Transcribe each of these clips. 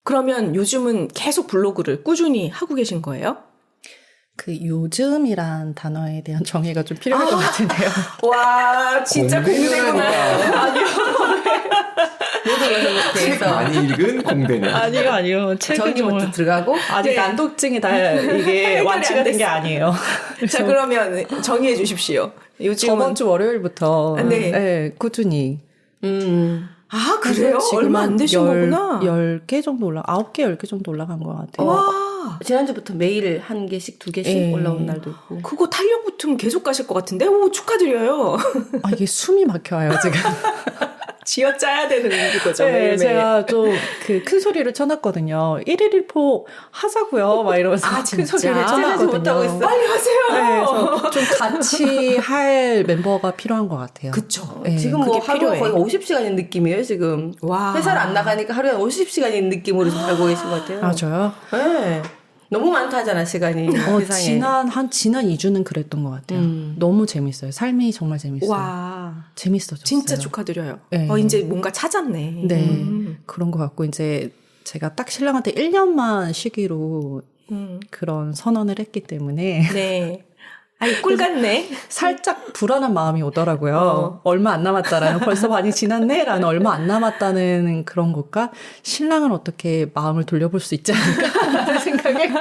그러면 요즘은 계속 블로그를 꾸준히 하고 계신 거예요? 그 요즘이란 단어에 대한 정의가 좀 필요할 것 같은데요. 와, 진짜 공대구나. 아니요. 책 많이 읽은 공대는. 아니요. 책은 정의부터 들어가고 아직 네. 난독증이 다 이게 완치가 된 게 아니에요. 자, 그러면 정의해 주십시오. 요즘은. 저번 주 월요일부터 네. 꾸준히. 아, 그래요? 얼마 안 되신 거구나. 10개 정도 9개, 10개 정도 올라간 것 같아요. 와, 지난주부터 매일 1개씩 2개씩 예. 올라온 날도 있고. 그거 탄력 붙으면 계속 가실 것 같은데? 오, 축하드려요. 아, 이게 숨이 막혀요, 지금. 쥐어짜야 되는 거죠. 네, 매일매일. 제가 좀 그 큰 소리를 쳐놨거든요. 1일 1포 하자고요. 막 이러면서 아, 큰 진짜? 소리를 쳐놨거든요. 못하고 있어. 빨리 하세요. 네, 그래서 좀 같이 할 멤버가 필요한 것 같아요. 그쵸. 네, 지금 뭐 그게 하루가 필요해. 거의 50시간인 느낌이에요, 지금. 와. 회사를 안 나가니까 하루에 50시간인 느낌으로 살고 계신 것 같아요. 아, 저요? 네. 너무 많다잖아, 시간이. 세상에. 지난 2주는 그랬던 것 같아요. 너무 재밌어요. 삶이 정말 재밌어요. 와. 재밌어졌어요. 진짜 축하드려요. 네. 이제 뭔가 찾았네. 네. 그런 것 같고, 이제 제가 딱 신랑한테 1년만 쉬기로 그런 선언을 했기 때문에 네. 아이, 꿀 같네. 살짝 불안한 마음이 오더라고요. 얼마 안 남았다라는, 벌써 많이 지났네? 라는 얼마 안 남았다는 그런 것과 신랑은 어떻게 마음을 돌려볼 수 있지 않을까? 라는 생각에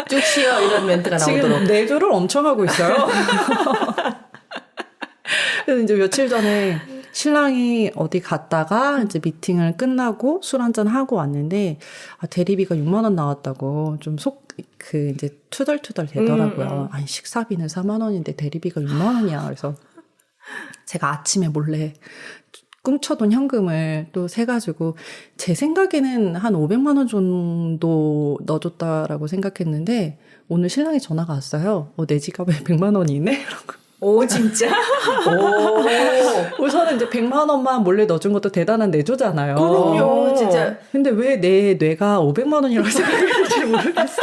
쭉 쉬어, 이런 멘트가 나오도록. 지금 내조를 엄청 하고 있어요. 그래서 이제 며칠 전에 신랑이 어디 갔다가 이제 미팅을 끝나고 술 한잔 하고 왔는데, 대리비가 6만 원 나왔다고 좀 이제 투덜투덜 되더라고요. 아니, 식사비는 4만 원인데 대리비가 6만 원이야. 그래서 제가 아침에 몰래 꿈쳐둔 현금을 또 세가지고, 제 생각에는 한 500만 원 정도 넣어줬다라고 생각했는데, 오늘 신랑이 전화가 왔어요. 내 지갑에 100만 원이 있네? 이러고. 오, 진짜? 우선은 이제 100만 원만 몰래 넣어준 것도 대단한 내조잖아요. 그럼요. 진짜. 근데 왜 내 뇌가 500만 원이라고 생각했는지 모르겠어.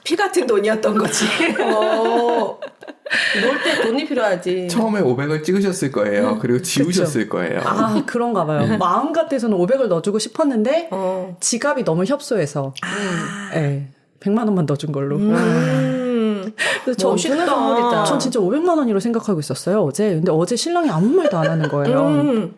피 같은 돈이었던 거지. 놀 때 돈이 필요하지. 처음에 500을 찍으셨을 거예요. 그리고 지우셨을 거예요. 아, 그런가 봐요. 마음 같아서는 500을 넣어주고 싶었는데, 지갑이 너무 협소해서, 네, 100만 원만 넣어준 걸로. 그래서 멋있다. 선물이다. 전 진짜 500만 원이라고 생각하고 있었어요, 어제. 근데 어제 신랑이 아무 말도 안 하는 거예요.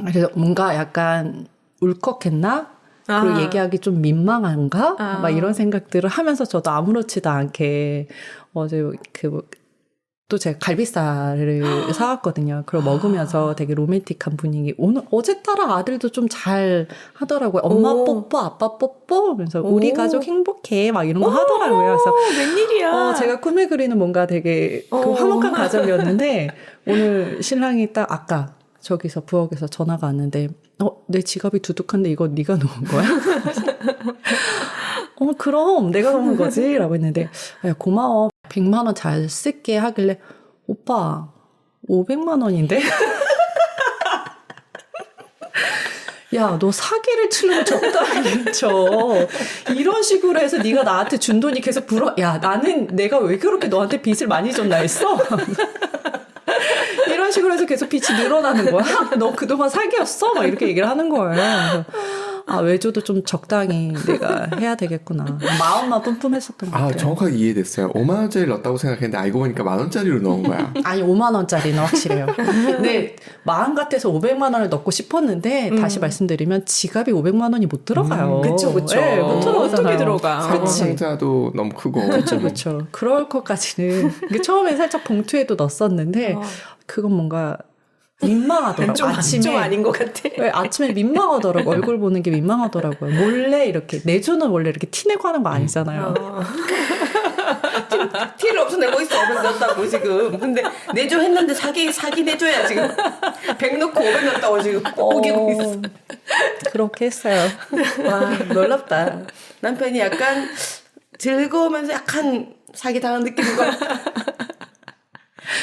그래서 뭔가 약간 울컥했나? 그리고 얘기하기 좀 민망한가? 막 이런 생각들을 하면서 저도 아무렇지도 않게 어제 또 제가 갈비살을 사왔거든요. 그걸 먹으면서 되게 로맨틱한 분위기. 어제 따라 아들도 좀 잘 하더라고요. 엄마 뽀뽀, 아빠 뽀뽀. 그래서 우리 가족 행복해. 막 이런 거 하더라고요. 그래서 웬일이야. 제가 꿈에 그리는 뭔가 되게 그 화목한 가정이었는데, 오늘 신랑이 딱 아까 저기서 부엌에서 전화가 왔는데, 내 지갑이 두둑한데 이거 네가 놓은 거야? 그럼 내가 놓은 거지? 라고 했는데, 야, 고마워. 100만 원 잘 쓸게 하길래, 오빠 500만 원인데? 야, 너 사기를 치려고 적당히 쳐. 이런 식으로 해서 네가 나한테 준 돈이 계속 야, 나는 내가 왜 그렇게 너한테 빚을 많이 줬나 했어? 이런 식으로 해서 계속 빚이 늘어나는 거야. 너 그동안 사기였어? 막 이렇게 얘기를 하는 거예요. 외조도 좀 적당히 내가 해야 되겠구나. 마음만 뿜뿜했었던 것 같아요. 정확하게 이해됐어요. 5만 원짜리 넣었다고 생각했는데 알고 보니까 만 원짜리로 넣은 거야. 아니, 5만 원짜리는 확실해요. 근데 마음 같아서 500만 원을 넣고 싶었는데, 다시 말씀드리면 지갑이 500만 원이 못 들어가요. 그쵸. 네, 못 들어가잖아요. 어떻게 들어가. 그치. 상자도 너무 크고. 그렇죠. 그럴 것까지는. 처음에 살짝 봉투에도 넣었었는데, 그건 뭔가 민망하더라고요. 좀 아닌 것 같아. 네, 아침에 민망하더라고요. 얼굴 보는 게 민망하더라고요. 몰래 이렇게, 내조는 원래 이렇게 티내고 하는 거 아니잖아요. 티를 없어 내고 있어. 500 넣었다고 지금. 근데 내조 했는데 사기 내조야 지금. 100 넣고 500 넣었다고 지금 우기고 있어. 그렇게 했어요. 와, 놀랍다. 남편이 약간 즐거우면서 약간 사기당한 느낌인 거.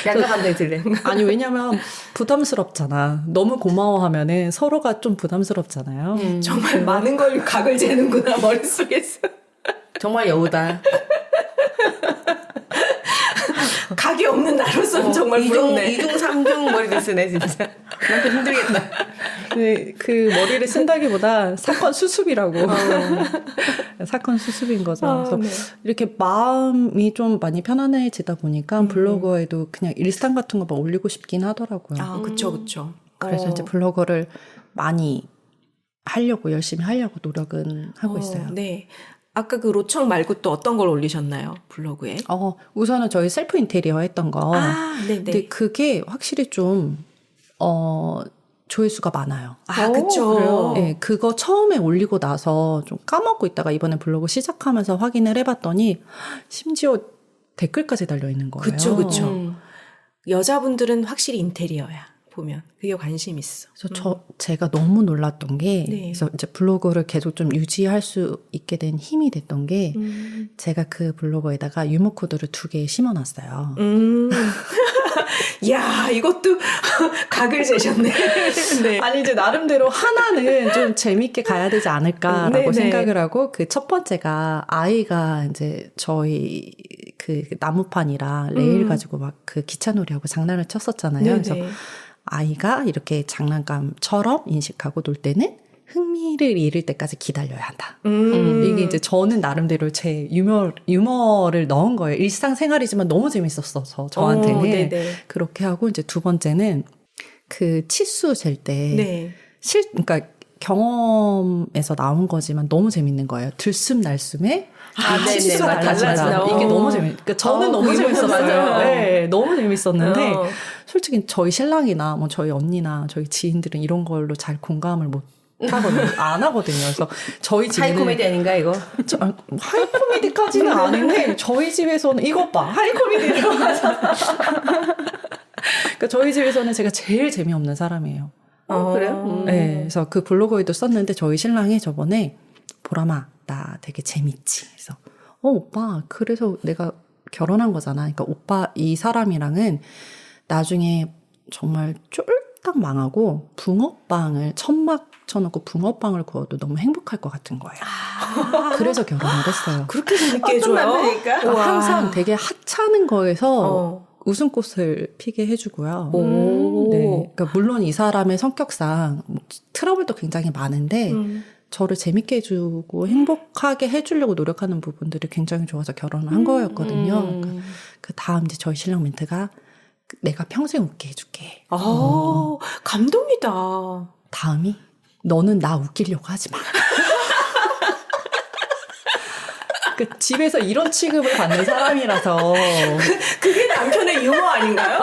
약간 감정이 들래. 아니, 왜냐면 부담스럽잖아. 너무 고마워하면은 서로가 좀 부담스럽잖아요. 정말 많은 걸 각을 재는구나, 머릿속에서. 정말 여우다. 각이 없는 나로서는 정말 부럽네. 2중 3중 머리를 쓰네 진짜. 남편 힘들겠다. 그 머리를 쓴다기보다 사건 수습이라고. 사건 수습인 거죠. 그래서 네. 이렇게 마음이 좀 많이 편안해지다 보니까 블로그에도 그냥 일상 같은 거 막 올리고 싶긴 하더라고요. 아, 그쵸, 그쵸. 그래서 이제 블로그를 많이 하려고, 열심히 하려고 노력은 하고 있어요. 네. 아까 그 로청 말고 또 어떤 걸 올리셨나요? 블로그에? 우선은 저희 셀프 인테리어 했던 거. 네네. 근데 그게 확실히 좀, 조회수가 많아요. 아, 그쵸. 그래요? 네, 그거 처음에 올리고 나서 좀 까먹고 있다가 이번에 블로그 시작하면서 확인을 해봤더니 심지어 댓글까지 달려있는 거예요. 그쵸, 그쵸. 여자분들은 확실히 인테리어야. 보면 그게 관심 있어. 그래서 제가 너무 놀랐던 게 네. 그래서 이제 블로그를 계속 좀 유지할 수 있게 된 힘이 됐던 게 제가 그 블로그에다가 유머 코드를 2개 심어놨어요. 야, 이것도 각을 재셨네. 네. 아니 이제 나름대로 하나는 좀 재밌게 가야 되지 않을까라고 네네. 생각을 하고 그 첫 번째가 아이가 이제 저희 그 나무판이랑 레일 가지고 막 그 기차놀이하고 장난을 쳤었잖아요. 네네. 그래서 아이가 이렇게 장난감처럼 인식하고 놀 때는 흥미를 잃을 때까지 기다려야 한다. 이게 이제 저는 나름대로 제 유머를 넣은 거예요. 일상생활이지만 너무 재밌었어서 저한테는. 네네. 그렇게 하고 이제 두 번째는 그 치수 셀 때 네. 그러니까 경험에서 나온 거지만 너무 재밌는 거예요. 들숨날숨에 네네. 치수가 맞아, 달라진다. 맞아. 이게 너무 그러니까 저는 너무 재밌었어요. 맞아. 네, 너무 재밌었는데 어. 솔직히 저희 신랑이나 뭐 저희 언니나 저희 지인들은 이런 걸로 잘 공감을 못 하거든요. 안 하거든요. 그래서 저희 집에는 하이코미디 아닌가 이거? 하이코미디까지는 아닌데 저희 집에서는 이것 봐 하이코미디를 그러니까 저희 집에서는 제가 제일 재미없는 사람이에요. 그래요? 네, 그래서 그 블로그에도 썼는데 저희 신랑이 저번에 보람아 나 되게 재밌지. 그래서 오빠 그래서 내가 결혼한 거잖아. 그러니까 오빠 이 사람이랑은 나중에 정말 쫄딱 망하고 붕어빵을 천막 쳐놓고 붕어빵을 구워도 너무 행복할 것 같은 거예요. 그래서 결혼을 했어요. 그렇게 재밌게 어떤 해줘요? 남편이니까? 우와. 항상 되게 하찮은 거에서 웃음꽃을 피게 해주고요. 네, 그러니까 물론 이 사람의 성격상 뭐 트러블도 굉장히 많은데 저를 재밌게 해주고 행복하게 해주려고 노력하는 부분들이 굉장히 좋아서 결혼을 한 거였거든요. 그러니까 그 다음 이제 저희 신랑 멘트가 내가 평생 웃게 해줄게. 감동이다. 다음이 너는 나 웃기려고 하지 마. 그 집에서 이런 취급을 받는 사람이라서 그게 남편의 유머 아닌가요?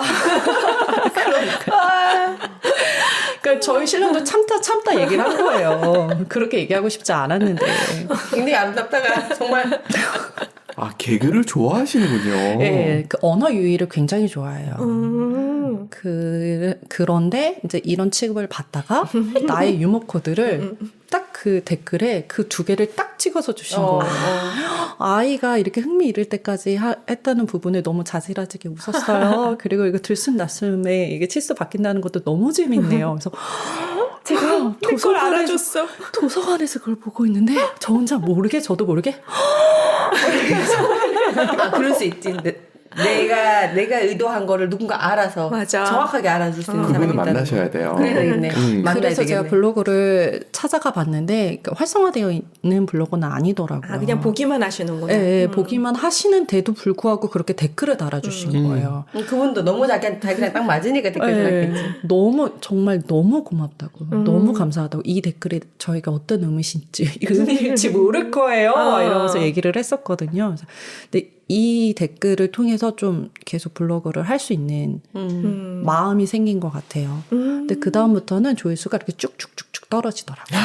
그러니까 저희 신랑도 참다 얘기를 한 거예요. 그렇게 얘기하고 싶지 않았는데. 굉장히 아름답다가 정말 아, 개그를 좋아하시는군요. 네, 그 언어 유희를 굉장히 좋아해요. 그런데 이제 이런 취급을 받다가 나의 유머 코드를 딱 그 댓글에 그 2개를 딱 찍어서 주신 거예요. 아이가 이렇게 흥미 잃을 때까지 했다는 부분에 너무 자지러지게 웃었어요. 그리고 이거 들숨날숨에 이게 치수 바뀐다는 것도 너무 재밌네요. 그래서 제가 도서관에서 그걸 보고 있는데 저 혼자 모르게 저도 모르게 그럴 수 있지. 근데 내가 의도한 거를 누군가 알아서 맞아. 정확하게 알아줄 수 있는 사람이 그분은 있다는 만나셔야 돼요. 그래서 있네. 만나야 그래서 제가 되겠네. 블로그를 찾아가 봤는데 그러니까 활성화되어 있는 블로그는 아니더라고요. 그냥 보기만 하시는구나. 네, 보기만 하시는데도 불구하고 그렇게 댓글을 달아주신 거예요. 그분도 너무 자기랑 딱 맞으니까 댓글 달았겠지. 너무 정말 너무 고맙다고 너무 감사하다고 이 댓글이 저희가 어떤 의미일지 모를 거예요 이러면서 얘기를 했었거든요. 그래서 근데 이 댓글을 통해서 좀 계속 블로그를 할 수 있는 마음이 생긴 것 같아요. 근데 그 다음부터는 조회수가 이렇게 쭉쭉쭉쭉 떨어지더라고요.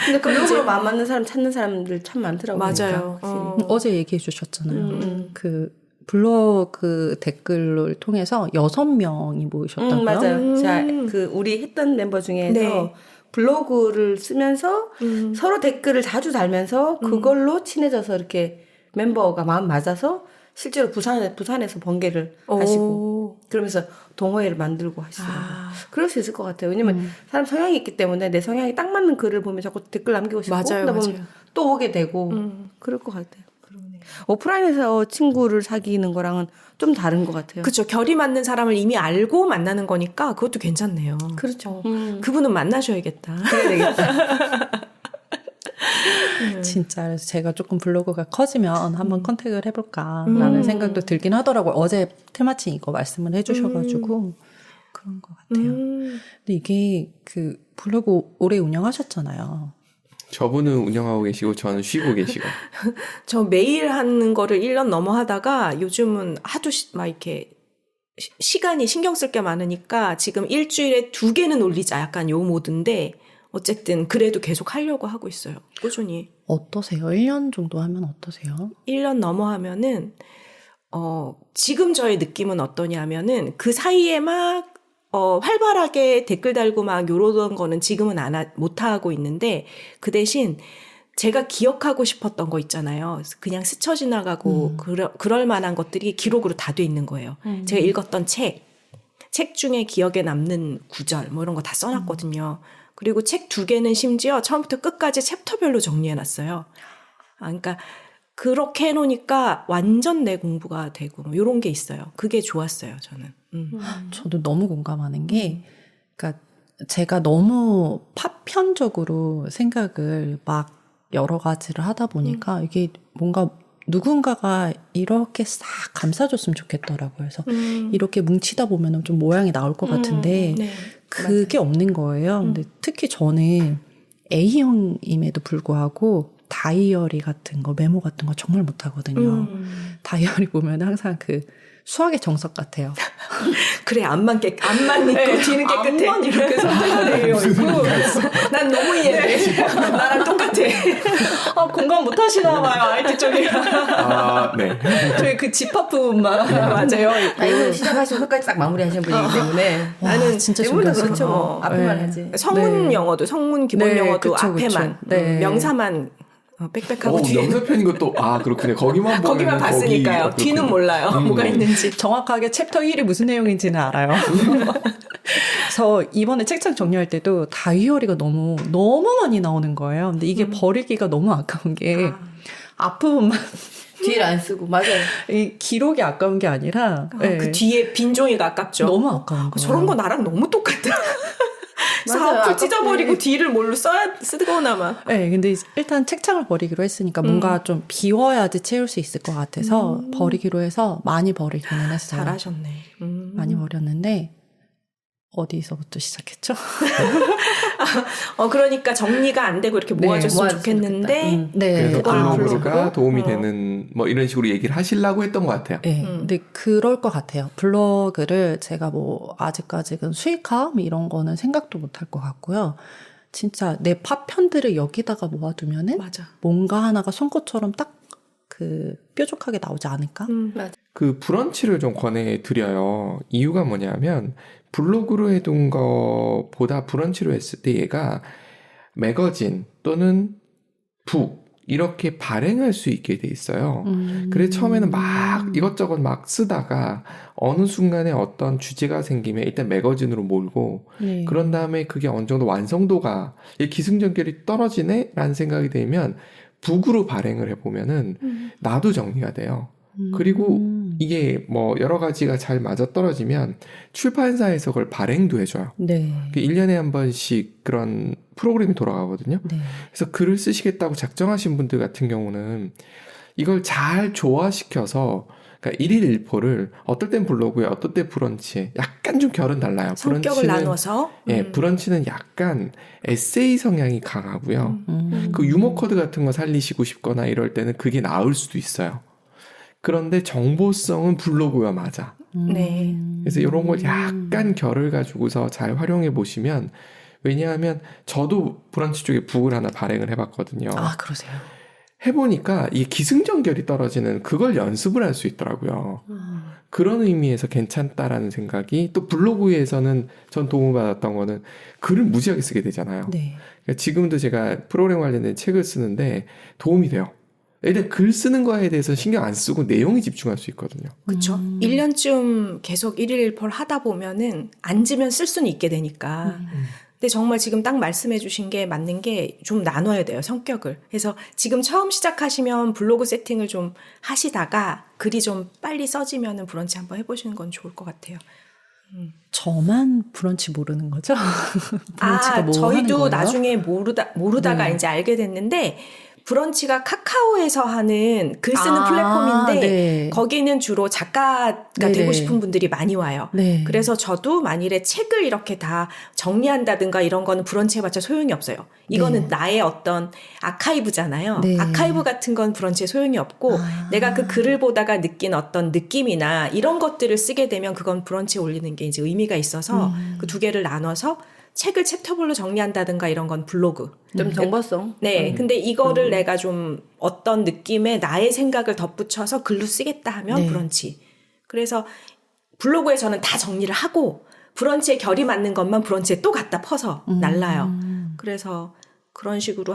근데 블로그로 마음 맞는 사람 찾는 사람들 참 많더라고요. 맞아요. 그러니까, 어제 얘기해 주셨잖아요. 그 블로그 댓글을 통해서 6명이 모이셨다고요? 맞아요. 자, 그 우리 했던 멤버 중에서 네. 블로그를 쓰면서 서로 댓글을 자주 달면서 그걸로 친해져서 이렇게 멤버가 마음 맞아서 실제로 부산에서 번개를 하시고 그러면서 동호회를 만들고 하시더라고요. 그럴 수 있을 것 같아요. 왜냐면 사람 성향이 있기 때문에 내 성향이 딱 맞는 글을 보면 자꾸 댓글 남기고 싶고 맞아요, 그러다 보면 맞아요. 또 오게 되고 그럴 것 같아요. 그러네. 오프라인에서 친구를 사귀는 거랑은 좀 다른 것 같아요. 그렇죠. 결이 맞는 사람을 이미 알고 만나는 거니까 그것도 괜찮네요. 그렇죠. 그분은 만나셔야겠다. 그래야 되겠다. 진짜 그래서 제가 조금 블로그가 커지면 한번 컨택을 해볼까라는 생각도 들긴 하더라고요. 어제 테마침 이거 말씀을 해주셔가지고 그런 것 같아요. 근데 이게 그 블로그 오래 운영하셨잖아요. 저분은 운영하고 계시고 저는 쉬고 계시고. 저 매일 하는 거를 1년 넘어 하다가 요즘은 하도 막 이렇게 시간이 신경 쓸 게 많으니까 지금 일주일에 2개는 올리자 약간 요 모드인데 어쨌든 그래도 계속 하려고 하고 있어요. 꾸준히. 어떠세요? 1년 정도 하면 어떠세요? 1년 넘어 하면은 지금 저의 느낌은 어떠냐면은 그 사이에 막 활발하게 댓글 달고 막 요러던 거는 지금은 못 하고 있는데 그 대신 제가 기억하고 싶었던 거 있잖아요. 그냥 스쳐 지나가고 그럴 만한 것들이 기록으로 다 돼 있는 거예요. 제가 읽었던 책 중에 기억에 남는 구절 뭐 이런 거 다 써놨거든요. 그리고 책 2개는 심지어 처음부터 끝까지 챕터별로 정리해놨어요. 그러니까 그렇게 해놓으니까 완전 내 공부가 되고 뭐 이런 게 있어요. 그게 좋았어요, 저는. 저도 너무 공감하는 게, 그러니까 제가 너무 파편적으로 생각을 막 여러 가지를 하다 보니까 이게 뭔가 누군가가 이렇게 싹 감싸줬으면 좋겠더라고요. 그래서 이렇게 뭉치다 보면 좀 모양이 나올 것 같은데 네. 그게 없는 거예요. 근데 특히 저는 A형임에도 불구하고 다이어리 같은 거, 메모 같은 거 정말 못하거든요. 다이어리 보면 항상 그 수학의 정석 같아요. 그래, 앞만 있고 뒤는 깨끗해. 앞만 이렇게 선택되어 있고. 난 너무 이해돼. 나랑 똑같아. 공감 못 하시나 봐요, IT 쪽에. 아, 네. 저희 그 집합 부분만 맞아요. 이거 시작하시고 끝까지 딱 마무리하시는 분이기 때문에 나는 진짜 대부분 다 신기했어요. 그렇죠. 뭐. 앞에만 네. 하지. 성문 네. 영어도 성문 기본 네, 영어도 그쵸, 앞에만 그쵸. 네. 명사만 빽빽하고 뒤에 명사편인 것도 그렇군요. 거기만 보면 거기만 봤으니까요. 뒤는 몰라요. 뭐가 있는지. 정확하게 챕터 1이 무슨 내용인지는 알아요. 그래서 이번에 책장 정리할 때도 다이어리가 너무 많이 나오는 거예요. 근데 이게 버리기가 너무 아까운 게 앞부분만 뒤를 안 쓰고 맞아요. 이 기록이 아까운 게 아니라 네. 그 뒤에 빈 종이가 아깝죠. 너무 아까운 거예요. 저런 거 나랑 너무 똑같다. 그래서 맞아요. 앞을 아깝네. 찢어버리고 뒤를 뭘로 쓰거나 막. 네, 근데 일단 책장을 버리기로 했으니까 뭔가 좀 비워야지 채울 수 있을 것 같아서 버리기로 해서 많이 버리기는 했어요. 잘하셨네. 많이 버렸는데 어디서부터 시작했죠? 그러니까 정리가 안 되고 이렇게 모아줬으면 모아줬으면 좋겠는데. 네. 그래서 블로그가 블로그? 도움이 되는 뭐 이런 식으로 얘기를 하시려고 했던 것 같아요. 네, 근데 그럴 것 같아요. 블로그를 제가 뭐 아직까지는 수익함 이런 거는 생각도 못 할 것 같고요. 진짜 내 파편들을 여기다가 모아두면은 맞아. 뭔가 하나가 송곳처럼 딱 그 뾰족하게 나오지 않을까? 맞아. 그 브런치를 좀 권해드려요. 이유가 뭐냐면 블로그로 해둔 거보다 브런치로 했을 때 얘가 매거진 또는 북 이렇게 발행할 수 있게 돼 있어요. 그래서 처음에는 막 이것저것 막 쓰다가 어느 순간에 어떤 주제가 생기면 일단 매거진으로 몰고 네. 그런 다음에 그게 어느 정도 완성도가 기승전결이 떨어지네? 라는 생각이 들면 북으로 발행을 해보면은 나도 정리가 돼요. 그리고 이게 뭐 여러 가지가 잘 맞아떨어지면 출판사에서 그걸 발행도 해줘요. 네. 1년에 한 번씩 그런 프로그램이 돌아가거든요. 네. 그래서 글을 쓰시겠다고 작정하신 분들 같은 경우는 이걸 잘 조화시켜서 그러니까 1일 1포를 어떨 땐 블로그에 어떨 때 브런치에 약간 좀 결은 달라요. 성격을 나눠서. 예, 브런치는 약간 에세이 성향이 강하고요. 그 유머 코드 같은 거 살리시고 싶거나 이럴 때는 그게 나을 수도 있어요. 그런데 정보성은 블로그가 맞아. 네. 그래서 이런 걸 약간 결을 가지고서 잘 활용해 보시면 왜냐하면 저도 브런치 쪽에 북을 하나 발행을 해봤거든요. 아, 그러세요. 해보니까 이 기승전결이 떨어지는 그걸 연습을 할 수 있더라고요. 그런 의미에서 괜찮다라는 생각이 또 블로그에서는 전 도움을 받았던 거는 글을 무지하게 쓰게 되잖아요. 네. 그러니까 지금도 제가 프로그램 관련된 책을 쓰는데 도움이 돼요. 일단 글 쓰는 거에 대해서 신경 안 쓰고 내용에 집중할 수 있거든요. 그쵸. 1년쯤 계속 1일 1폴 하다 보면은 앉으면 쓸 수는 있게 되니까. 근데 정말 지금 딱 말씀해 주신 게 맞는 게 좀 나눠야 돼요, 성격을. 그래서 지금 처음 시작하시면 블로그 세팅을 좀 하시다가 글이 좀 빨리 써지면은 브런치 한번 해보시는 건 좋을 것 같아요. 저만 브런치 모르는 거죠? 브런치가 뭐 하는 저희도 거예요? 나중에 모르다가 네. 이제 알게 됐는데 브런치가 카카오에서 하는 글 쓰는 플랫폼인데 네. 거기는 주로 작가가 네네. 되고 싶은 분들이 많이 와요. 네. 그래서 저도 만일에 책을 이렇게 다 정리한다든가 이런 거는 브런치 해봤자 소용이 없어요. 이거는 네. 나의 어떤 아카이브잖아요. 네. 아카이브 같은 건 브런치에 소용이 없고 내가 그 글을 보다가 느낀 어떤 느낌이나 이런 것들을 쓰게 되면 그건 브런치에 올리는 게 이제 의미가 있어서 그 두 개를 나눠서 책을 챕터별로 정리한다든가 이런 건 블로그. 좀 정보성. 네. 근데 이거를 내가 좀 어떤 느낌의 나의 생각을 덧붙여서 글로 쓰겠다 하면 네. 브런치. 그래서 블로그에 저는 다 정리를 하고 브런치에 결이 맞는 것만 브런치에 또 갖다 퍼서 날라요. 그래서 그런 식으로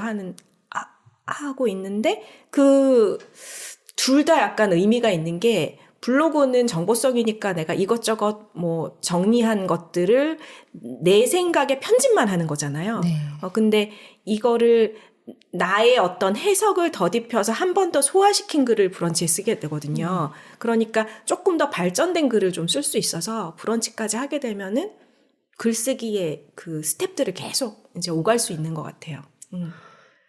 하고 있는데 그 둘 다 약간 의미가 있는 게 블로그는 정보성이니까 내가 이것저것 뭐 정리한 것들을 내 생각에 편집만 하는 거잖아요. 네. 근데 이거를 나의 어떤 해석을 더딥혀서 한 번 더 소화시킨 글을 브런치에 쓰게 되거든요. 그러니까 조금 더 발전된 글을 좀 쓸 수 있어서 브런치까지 하게 되면은 글쓰기의 그 스텝들을 계속 이제 오갈 수 있는 것 같아요.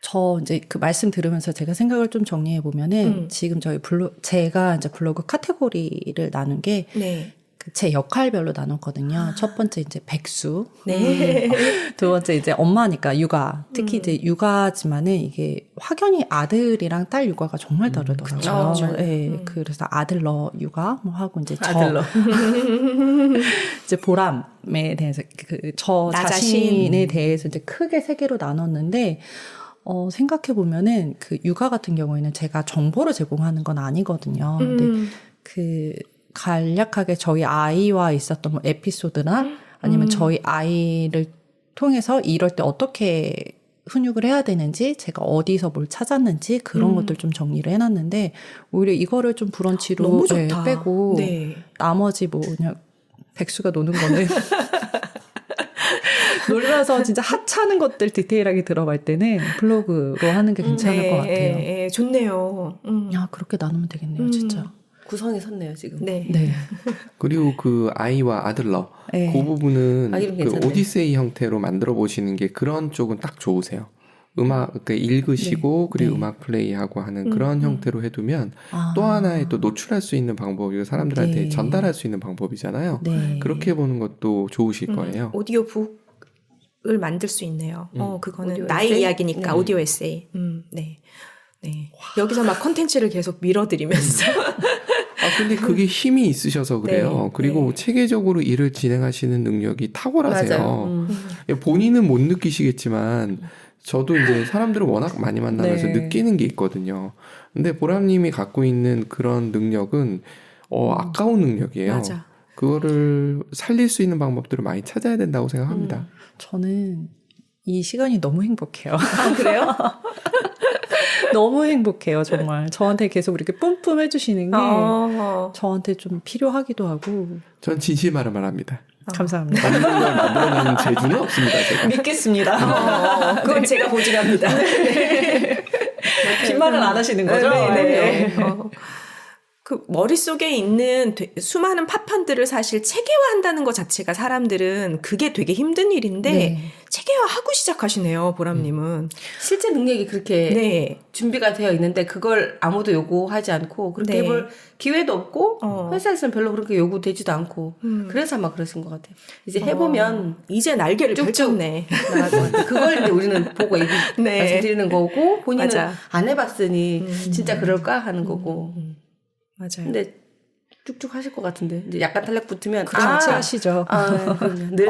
저 이제 그 말씀 들으면서 제가 생각을 좀 정리해 보면은 지금 저희 제가 이제 블로그 카테고리를 나눈 게 네. 제 역할별로 나눴거든요. 첫 번째 이제 백수. 네. 두 번째 이제 엄마니까 육아. 특히 이제 육아지만은 이게 확연히 아들이랑 딸 육아가 정말 다르더라고요. 네, 그래서 아들러 육아 뭐 하고 이제 아들러. 이제 보람에 대해서 저 나 자신에 대해서 이제 크게 세 개로 나눴는데 생각해 보면은 그 육아 같은 경우에는 제가 정보를 제공하는 건 아니거든요. 근데 그 간략하게 저희 아이와 있었던 뭐 에피소드나 아니면 저희 아이를 통해서 이럴 때 어떻게 훈육을 해야 되는지 제가 어디서 뭘 찾았는지 그런 것들 좀 정리를 해놨는데 오히려 이거를 좀 브런치로 너무 좋다. 빼고 네. 나머지 뭐 그냥 백수가 노는 거는 놀면서 진짜 하찮은 것들 디테일하게 들어갈 때는 블로그로 하는 게 괜찮을 것 같아요. 네, 좋네요. 야, 그렇게 나누면 되겠네요, 진짜. 구성이 섰네요, 지금. 네. 네. 그리고 그 아이와 아들러 네. 그 부분은 이름 그 괜찮네. 오디세이 형태로 만들어 보시는 게 그런 쪽은 딱 좋으세요. 음악 그러니까 읽으시고 그리고 네. 음악 플레이하고 하는 그런 형태로 해두면 아. 또 하나의 또 노출할 수 있는 방법이고 사람들한테 네. 전달할 수 있는 방법이잖아요. 네. 그렇게 보는 것도 좋으실 거예요. 오디오북을 만들 수 있네요. 그거는 오디오 나의 에세이? 이야기니까 네. 오디오 에세이. 네. 네. 여기서 막 컨텐츠를 계속 밀어드리면서. 근데 그게 힘이 있으셔서 그래요. 네, 그리고 네. 체계적으로 일을 진행하시는 능력이 탁월하세요. 맞아요. 본인은 못 느끼시겠지만 저도 이제 사람들을 워낙 많이 만나면서 네. 느끼는 게 있거든요. 근데 보람님이 갖고 있는 그런 능력은 아까운 능력이에요. 맞아. 그거를 살릴 수 있는 방법들을 많이 찾아야 된다고 생각합니다. 저는 이 시간이 너무 행복해요. 아, 그래요? 너무 행복해요, 정말. 저한테 계속 이렇게 뿜뿜 해주시는 게 어. 저한테 좀 필요하기도 하고. 전 진실만을 말합니다. 감사합니다. 없는 걸 만들어내는 재주는 없습니다. 제가. 믿겠습니다. 그건 제가 보증합니다. 빈말은 안 하시는 거죠? 네. 그 머릿속에 있는 수많은 파편들을 사실 체계화한다는 것 자체가 사람들은 그게 되게 힘든 일인데 네. 체계화하고 시작하시네요, 보람님은. 실제 능력이 그렇게 네. 준비가 되어 있는데 그걸 아무도 요구하지 않고 그렇게 네. 해볼 기회도 없고 회사에서는 별로 그렇게 요구되지도 않고 음. 그래서 아마 그러신 것 같아요. 이제 해보면 이제 날개를 쭉쭉 펼쳤네. 나갈 것 같아요. 그걸 이제 우리는 보고 네. 말씀드리는 거고 본인은 맞아. 안 해봤으니 진짜 그럴까 하는 거고. 맞아요. 근데 쭉쭉 하실 것 같은데 이제 약간 탈락 붙으면 같이 하시죠. 늘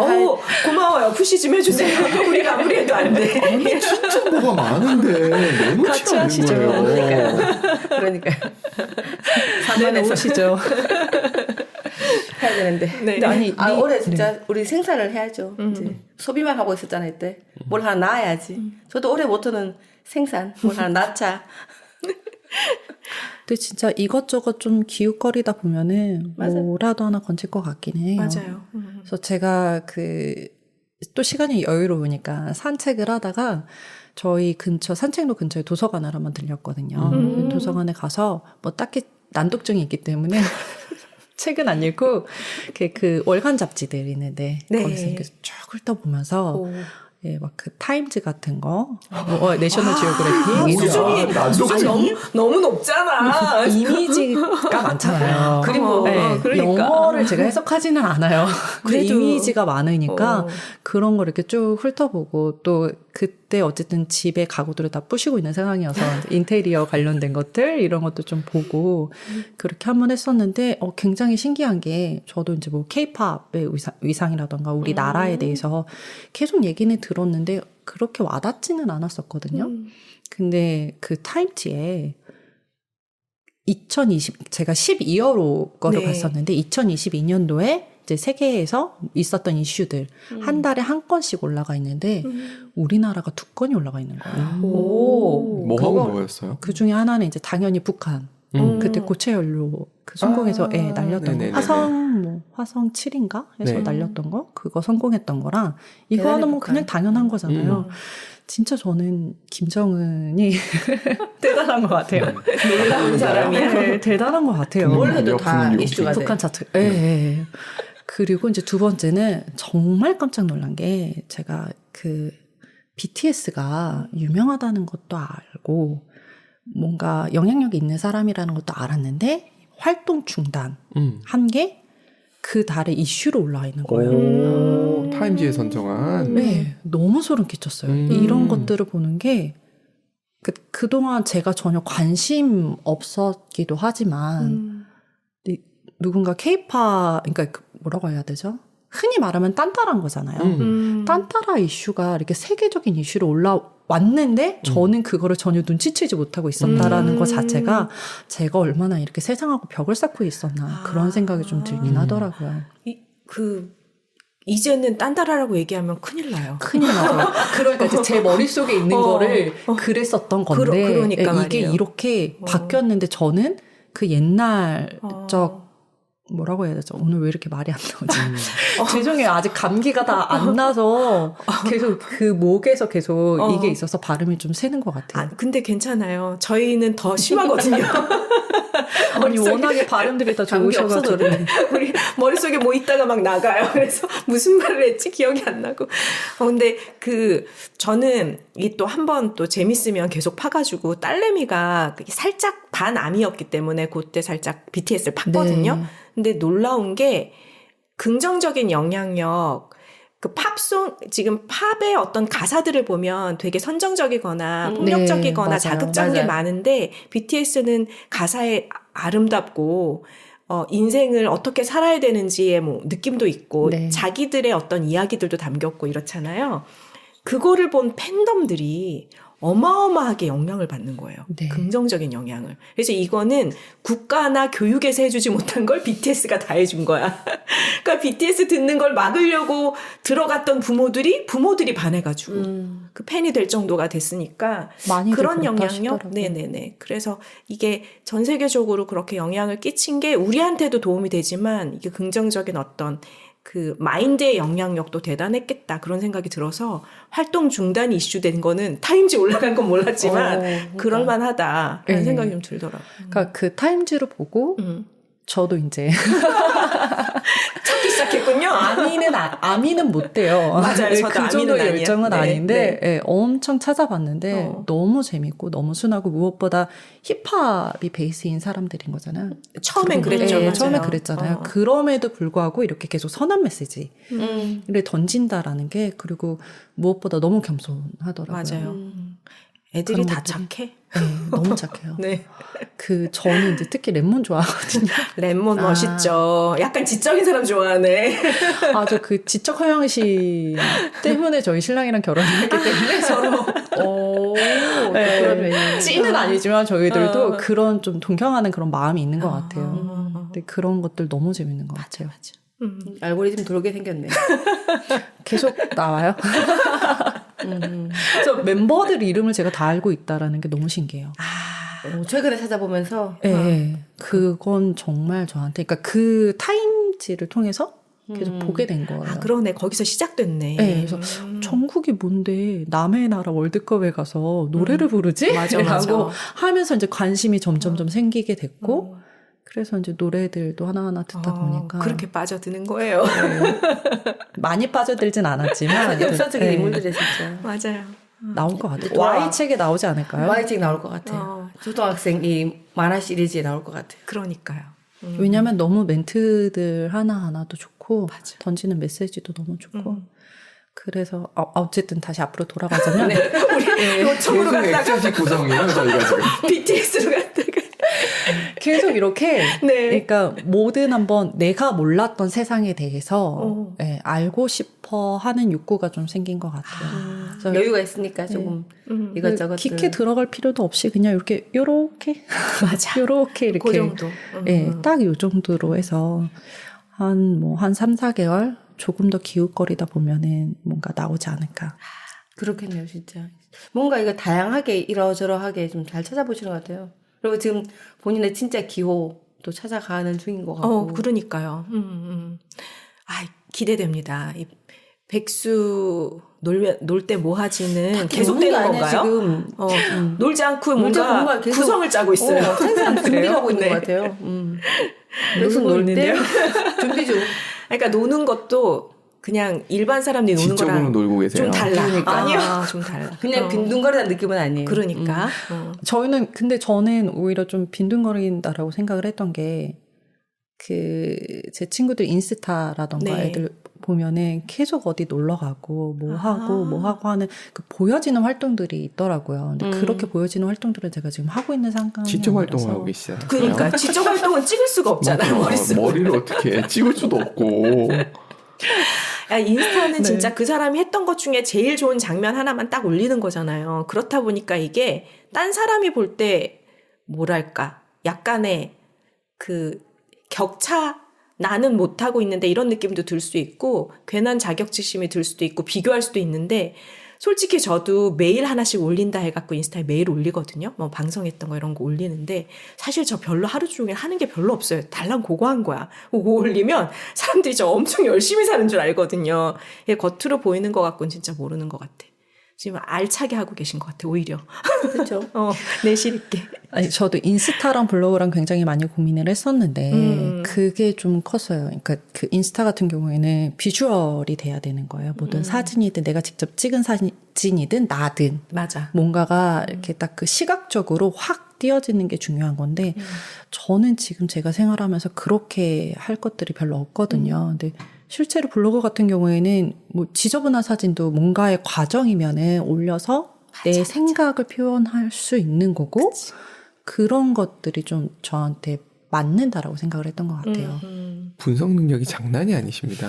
고마워요. 푸시 좀 해주세요. 우리가 아무리 해도 안 돼. 아니 진짜 뭐가 많은데 너무 같이 하시죠. 그러니까요. 내놓으시죠. 해야 되는데. 네. 근데 아니, 올해 진짜 우리 생산을 해야죠. 이제 소비만 하고 있었잖아요, 이때. 뭘 하나 낳아야지. 저도 올해부터는 생산, 뭘 하나 낳자. 근데 진짜 이것저것 좀 기웃거리다 보면은 맞아요. 뭐라도 하나 건질 것 같긴 해요. 맞아요. 그래서 제가 또 시간이 여유로우니까 산책을 하다가 저희 근처 산책로 근처에 도서관을 한번 들렸거든요. 도서관에 가서 뭐 딱히 난독증이 있기 때문에 책은 안 읽고 그 월간 잡지들 있는데 네. 거기서 이렇게 쭉 훑어보면서 예, 막 그 타임즈 같은 거, 내셔널 지오그래픽 수준이 너무 높잖아. 이미지가 많잖아요. 그리고 네, 그러니까. 영어를 제가 해석하지는 않아요. 그 그래도. 이미지가 많으니까 그런 걸 이렇게 쭉 훑어보고 또 그때 어쨌든 집에 가구들을 다 부시고 있는 상황이어서 인테리어 관련된 것들 이런 것도 좀 보고 그렇게 한번 했었는데 굉장히 신기한 게 저도 이제 뭐 K-팝의 위상이라던가 우리 나라에 대해서 계속 얘기는 들었는데 그렇게 와닿지는 않았었거든요. 근데 그 타임지에 제가 12월호 거를 네. 봤었는데 2022년도에 이제 세계에서 있었던 이슈들 한 달에 한 건씩 올라가 있는데 우리나라가 2건이 올라가 있는 거예요. 뭐하고 뭐였어요? 그 중에 하나는 이제 당연히 북한. 그때 고체 연료 그 성공해서 날렸던 네네네네. 거. 화성 7인가 해서 네. 날렸던 거. 그거 성공했던 거랑 이거는 뭐 그냥 당연한 거잖아요. 진짜 저는 김정은이 대단한 것 같아요. 놀라운 사람이야. 네, 대단한 것 같아요. 뭘 해도 다 분류. 이슈가 돼. 북한 차트. 예. 네. 그리고 이제 두 번째는 정말 깜짝 놀란 게 제가 그 BTS가 유명하다는 것도 알고 뭔가 영향력이 있는 사람이라는 것도 알았는데 활동 중단 한 게 그 달에 이슈로 올라와 있는 거예요. 타임지에 선정한. 네, 너무 소름 끼쳤어요. 이런 것들을 보는 게 그동안 제가 전혀 관심 없었기도 하지만 누군가 K-팝 그러니까 뭐라고 해야 되죠? 흔히 말하면 딴따라한 거잖아요. 딴따라 이슈가 이렇게 세계적인 이슈로 올라왔는데 저는 그거를 전혀 눈치채지 못하고 있었다라는 것 자체가 제가 얼마나 이렇게 세상하고 벽을 쌓고 있었나 그런 생각이 좀 들긴 하더라고요. 이제는 딴따라라고 얘기하면 큰일 나요. 큰일 나죠. 그러니까 이제 제 머릿속에 있는 거를 그랬었던 건데 그러니까 이게 말이에요. 이렇게 바뀌었는데 저는 그 옛날적 뭐라고 해야 되죠? 오늘 왜 이렇게 말이 안 나오지? 죄송해요. 아직 감기가 다 안 나서 계속 그 목에서 계속 이게 있어서 발음이 좀 새는 것 같아요. 근데 괜찮아요. 저희는 더 심하거든요. 아니 워낙에 발음들이 다 좋으셔가지고 우리 머릿속에 뭐 있다가 막 나가요. 그래서 무슨 말을 했지 기억이 안 나고. 근데 저는 이 또 한 번 또 재밌으면 계속 파가지고 딸내미가 살짝 반암이었기 때문에 그때 살짝 BTS를 팠거든요. 네. 근데 놀라운 게 긍정적인 영향력, 그 팝송, 지금 팝의 어떤 가사들을 보면 되게 선정적이거나 폭력적이거나 네, 자극적인 게 많은데 BTS는 가사에 아름답고 인생을 어떻게 살아야 되는지의 뭐 느낌도 있고 네. 자기들의 어떤 이야기들도 담겼고 이렇잖아요. 그거를 본 팬덤들이 어마어마하게 영향을 받는 거예요. 네. 긍정적인 영향을. 그래서 이거는 국가나 교육에서 해주지 못한 걸 BTS가 다 해준 거야. 그러니까 BTS 듣는 걸 막으려고 들어갔던 부모들이 반해가지고 그 팬이 될 정도가 됐으니까 많이들 그런 그렇다 영향력. 하시더라고요. 네네네. 그래서 이게 전 세계적으로 그렇게 영향을 끼친 게 우리한테도 도움이 되지만 이게 긍정적인 어떤 그 마인드의 영향력도 대단했겠다 그런 생각이 들어서 활동 중단 이슈된 거는 타임지 올라간 건 몰랐지만 그럴만하다 그런 네. 생각이 좀 들더라고요. 그러니까 그 타임즈를 보고 저도 이제 찾기 시작했군요. 아미는 못 돼요. 맞아요. 저도 그 아미는 정도의 아니에요. 열정은 네, 아닌데 예, 엄청 찾아봤는데 너무 재밌고 너무 순하고 무엇보다 힙합이 베이스인 사람들인 거잖아요. 처음엔 그랬죠. 예, 맞아요. 처음에 그랬잖아요. 그럼에도 불구하고 이렇게 계속 선한 메시지를 던진다라는 게 그리고 무엇보다 너무 겸손하더라고요. 맞아요. 애들이 그런 다 것들이. 착해. 네, 너무 착해요. 네. 저는 이제 특히 レ몬 좋아하거든요. 랩몬 멋있죠. 약간 지적인 사람 좋아하네. 저 그 지적 허영시 때문에 저희 신랑이랑 결혼했기 때문에 서로 그러면 찐은 아니지만 저희들도 그런 좀 동경하는 그런 마음이 있는 것 같아요. 근데 그런 것들 너무 재밌는 것 같아요. 알고리즘 돌게 생겼네. 계속 나와요. 그래서 멤버들 이름을 제가 다 알고 있다라는 게 너무 신기해요. 최근에 찾아보면서 네, 그건 정말 저한테, 그러니까 그 타임지를 통해서 계속 보게 된 거예요. 아, 그러네. 거기서 시작됐네. 네, 그래서 전국이 뭔데 남의 나라 월드컵에 가서 노래를 부르지? 맞아. 라고 하면서 이제 관심이 점점점 생기게 됐고 그래서 이제 노래들도 하나하나 듣다 보니까 그렇게 빠져드는 거예요. 네. 많이 빠져들진 않았지만 역사적인 네. 인물들이 진짜 맞아요. 나올 것 같아요. 와. Y책에 나오지 않을까요? Y책 나올 것 같아요. 초등학생 이 만화 시리즈에 나올 것 같아요. 그러니까요. 왜냐하면 너무 멘트들 하나하나도 좋고 맞아. 던지는 메시지도 너무 좋고 그래서 어쨌든 다시 앞으로 돌아가자면 우리 요청으로 계속 갔다가 액자식 구성이에요, 저희가 지금. BTS로 갔다가. 계속 이렇게 네. 그러니까 뭐든 한번 내가 몰랐던 세상에 대해서 예, 알고 싶어 하는 욕구가 좀 생긴 것 같아요. 그래서 여유가 있으니까 조금 이것저것 깊게 들어갈 필요도 없이 그냥 이렇게 요렇게 맞아. 요렇게 이렇게 그 정도. 예, 딱 요 정도로 해서 한 3, 4개월 조금 더 기웃거리다 보면은 뭔가 나오지 않을까. 그렇겠네요, 진짜. 뭔가 이거 다양하게 이러저러하게 좀 잘 찾아보시는 것 같아요. 그리고 지금 본인의 진짜 기호도 찾아가는 중인 것 같고. 그러니까요. 아, 기대됩니다. 이 백수 놀 때 뭐 하지는 계속 되는 건가요? 지금 놀지 않고 뭔가 뭔가 계속 구성을 짜고 있어요. 생산 준비를 하고 있는 네. 것 같아요. 놀고 놀 때 있는데요? 준비 중. 그러니까 노는 것도 그냥 일반 사람들이 노는 지적으로 거랑 놀고 계세요. 좀 달라. 그러니까. 아니요, 좀 달라. 그냥 빈둥거리는 느낌은 아니에요. 그러니까. 근데 저는 오히려 좀 빈둥거린다라고 생각을 했던 게, 제 친구들 인스타라던가 네. 애들 보면은 계속 어디 놀러 가고, 뭐 하고 하는, 보여지는 활동들이 있더라고요. 근데 그렇게 보여지는 활동들을 제가 지금 하고 있는 상황이 지적 활동을 하고 계시잖아요. 그러니까 지적 활동은 찍을 수가 없잖아요. 머리를 어떻게 해. 찍을 수도 없고. 야, 인스타는 네. 진짜 그 사람이 했던 것 중에 제일 좋은 장면 하나만 딱 올리는 거잖아요. 그렇다 보니까 이게 딴 사람이 볼 때 뭐랄까 약간의 그 격차, 나는 못하고 있는데 이런 느낌도 들 수 있고 괜한 자격지심이 들 수도 있고 비교할 수도 있는데 솔직히 저도 매일 하나씩 올린다 해갖고 인스타에 매일 올리거든요. 뭐 방송했던 거 이런 거 올리는데 사실 저 별로 하루 종일 하는 게 별로 없어요. 달랑 그거 한 거야. 그거 올리면 사람들이 저 엄청 열심히 사는 줄 알거든요. 겉으로 보이는 것 같고는 진짜 모르는 것 같아. 지금 알차게 하고 계신 것 같아, 오히려. 그렇죠. 내실 있게. 아니, 저도 인스타랑 블로그랑 굉장히 많이 고민을 했었는데, 그게 좀 컸어요. 그러니까 그 인스타 같은 경우에는 비주얼이 돼야 되는 거예요. 뭐든 사진이든 내가 직접 찍은 사진이든 나든. 맞아. 뭔가가 이렇게 딱 그 시각적으로 확 띄어지는 게 중요한 건데, 저는 지금 제가 생활하면서 그렇게 할 것들이 별로 없거든요. 근데 실제로 블로그 같은 경우에는 뭐 지저분한 사진도 뭔가의 과정이면은 올려서 내 생각을 표현할 수 있는 거고, 그런 것들이 좀 저한테 맞는다라고 생각을 했던 것 같아요. 분석 능력이 장난이 아니십니다.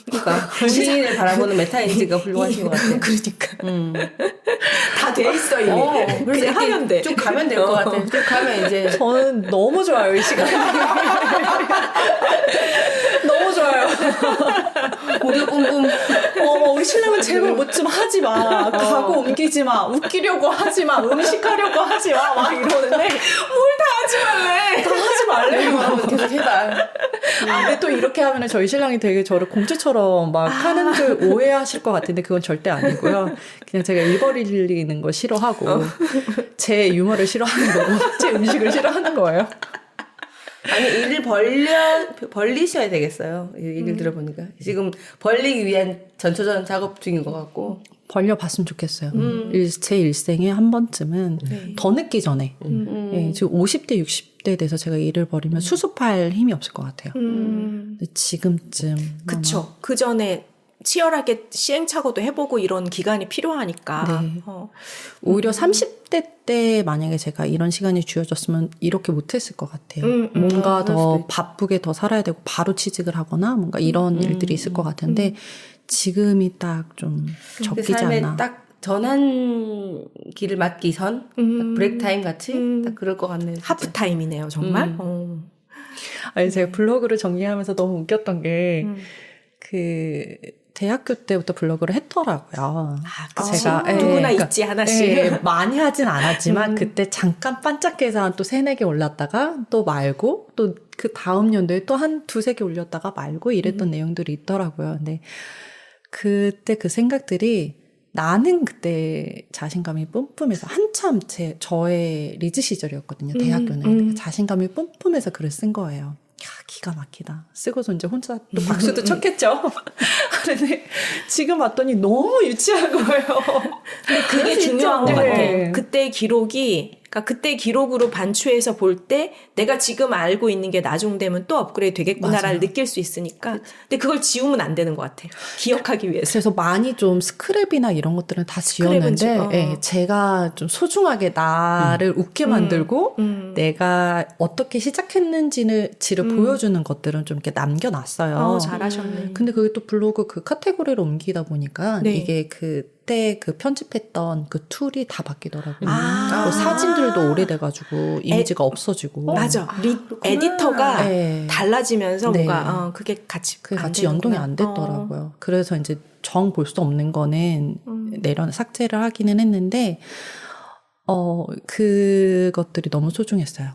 그러니까 본인을 바라보는 메타인지가 훌륭하신 것 같아요. 그러니까. 다 돼 있어, 이미. 그래서 그냥 하면 돼. 쭉 가면 될 것 같아요. 쭉 가면 이제 저는 너무 좋아요, 이 시간. 너무 좋아요. 우리 꿈꿈. 우리 신랑은 제발 뭐 좀 하지 마. 가구 옮기지 마. 웃기려고 하지 마. 음식하려고 하지 마. 막 이러는데 뭘 다 하지 말래. 다 하지 말래요. 계속 해봐. 근데 또 이렇게 하면 저희 신랑이 되게 저를 공주처럼 막 하는 줄 오해하실 것 같은데 그건 절대 아니고요. 그냥 제가 일 벌리는 거 싫어하고 제 유머를 싫어하는 거고 제 음식을 싫어하는 거예요. 아니 일을 벌리셔야 되겠어요. 얘기를 들어보니까 지금 벌리기 위한 전초전 작업 중인 것 같고. 벌려봤으면 좋겠어요. 제 일생에 한 번쯤은 더 늦기 전에 예, 지금 50대 60대 돼서 제가 일을 벌이면 수습할 힘이 없을 것 같아요. 근데 지금쯤 그쵸. 그 전에 치열하게 시행착오도 해보고 이런 기간이 필요하니까. 네. 오히려 30대 때 만약에 제가 이런 시간이 주어졌으면 이렇게 못했을 것 같아요. 뭔가 더 바쁘게 더 살아야 되고 바로 취직을 하고,나 뭔가 이런 일들이 있을 것 같은데 지금이 딱 좀 적기지 삶에 않나. 딱 전환기를 맞기 전 브레이크 타임 같이 딱 그럴 것 같네요. 진짜. 하프타임이네요, 정말. 아니 제가 블로그를 정리하면서 너무 웃겼던 게 대학교 때부터 블로그를 했더라고요. 제가 누구나 있지 하나씩. 많이 하진 않았지만 그때 잠깐 반짝해서 한 또 3-4개 올랐다가 또 말고 또 그 다음 연도에 또 한 두세 개 올렸다가 말고 이랬던 내용들이 있더라고요. 근데 그때 그 생각들이 나는 그때 자신감이 뿜뿜해서 한참 저의 리즈 시절이었거든요. 대학교는. 자신감이 뿜뿜해서 글을 쓴 거예요. 야, 기가 막히다. 쓰고서 이제 혼자 또 박수도 쳤겠죠. 근데 지금 왔더니 너무 유치한 거예요. 근데 그게 중요한 것 네. 같아. 그때 기록이, 그러니까 그때 기록으로 반추해서 볼 때 내가 지금 알고 있는 게 나중 되면 또 업그레이드 되겠구나를 맞아요. 느낄 수 있으니까. 근데 그걸 지우면 안 되는 것 같아. 기억하기 위해서. 그래서 많이 좀 스크랩이나 이런 것들은 다 스크랩은 지웠는데 예, 제가 좀 소중하게 나를 웃게 만들고 내가 어떻게 시작했는지를 보여주는 것들은 좀 이렇게 남겨놨어요. 잘하셨네. 근데 그게 또 블로그 그 카테고리로 옮기다 보니까 네. 이게 그때 그 편집했던 그 툴이 다 바뀌더라고요. 아. 그 사진들도 오래돼가지고 이미지가 없어지고. 맞아. 에디터가 네. 달라지면서 네. 뭔가 그게 같이 그게 안 같이 되는구나. 연동이 안 됐더라고요. 그래서 이제 정 볼 수 없는 거는 삭제를 하기는 했는데, 그것들이 너무 소중했어요.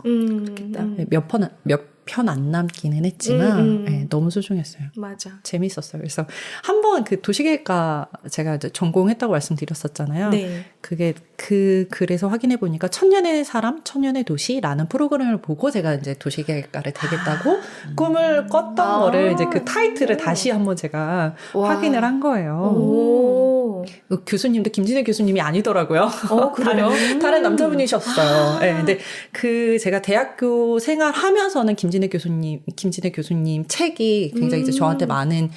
몇 편 안 남기는 했지만, 네, 너무 소중했어요. 맞아. 재밌었어요. 그래서 한번 그 도시계획과 제가 이제 전공했다고 말씀드렸었잖아요. 네. 그게 그 글에서 확인해 보니까 천년의 사람, 천년의 도시라는 프로그램을 보고 제가 이제 도시계획가를 되겠다고 꿈을 꿨던 거를 이제 그 타이틀을 다시 한번 제가 확인을 한 거예요. 오. 그 교수님도 김진애 교수님이 아니더라고요. 그래요? 다른 남자분이셨어요. 네, 근데 그 제가 대학교 생활하면서는 김진애 교수님 책이 굉장히 이제 저한테 많은